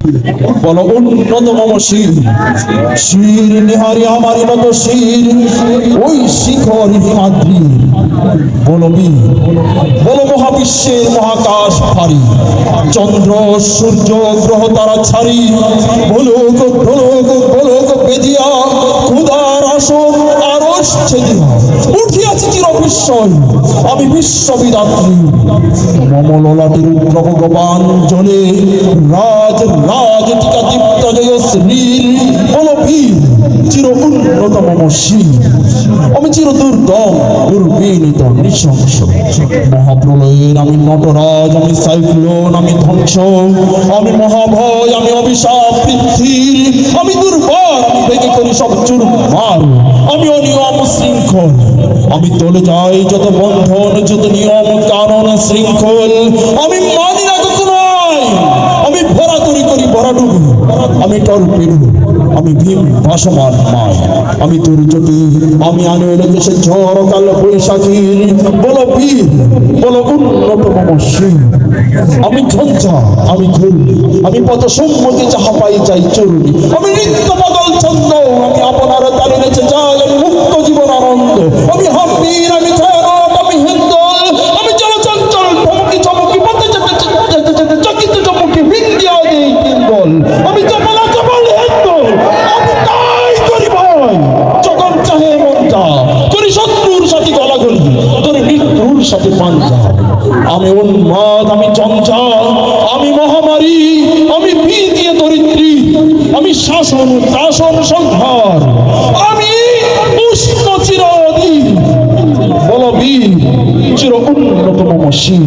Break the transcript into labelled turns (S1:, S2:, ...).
S1: বলো উন্নত মম শির, শির নিহারি আমারই মতো শির, ওই শিখর হিমাদ্রি। বলো বীর, বলো মহাবিশ্বের মহাকাশ ভারী, চন্দ্র সূর্য গ্রহ তারা ছাড়ি, বলুক বলুক বলুক বেদিয়া, খুদার আসন আরশ ছেদিয়া, উঠিয়াছি চির বিস্ময় আমি বিশ্ববিদাত্রী। মম ললাটের উগ্রহ গোপান জলে রাজ রাজ টিকা দীপ্ত জয় শ্রীর। বলো বীর, চির উন্নত মম শির, আমি চির দুর্দম দুর্বিনীত নৃশংস। মহাপ্রলয়ের আমি নটরাজ, আমি সাইক্লোন, আমি ধ্বংস, আমি মহাভয়, আমি অভিশাপ পৃথিবীর, আমি দুর্বার, আমি ভেঙে করি সব চুরমার, আমি অনিয়ম শৃঙ্খল, আমি তোলে যাই যত বন্ধন, যত নিয়ম কানুন শৃঙ্খল, আমি মানি না কখনো আইন, আমি ভরা করি করি ভরা ডুবি, আমি টর্পেডো, আমি ভীম ভাসমান মায়, আমি দুর্যোগী, আমি আনে দেশে ঝড় কাল বৈশাখীর। বলো বীর, বলো উন্নত মম শির, আমি ঝঞ্ঝা, আমি ঘূর্ণি, আমি পথ সম্মুখে যাহা পাই যাই চূর্ণি, আমি নৃত্য বদল ছন্দ, আমি আপনার তালে নেচে যাই, আমি মুক্ত জীবন আনন্দ, আমি হাম্পির, আমি ছায়ানট, আমি হিন্দল, আমি চলচঞ্চল ধমকি চমকি পথে যেতে যেতে যেতে চকিত চমকি ভিন্ডিয়া দেই কিন্দল, আমি চপলা চপল হিন্দল, আমি তাই করি ভয় যখন চাহে মনটা, করি শত্রুর সাথে গলাগলি, করি মৃত্যুর সাথে পাঞ্জা। আমি উন্মাদ, আমি চঞ্চল, আমি মহামারী, আমি ভীতি দরিদ্রী, আমি শাসন শাসন সংহার, আমি উষ্ণ চিরদি। বলো বীর, চির উন্নত মম শির।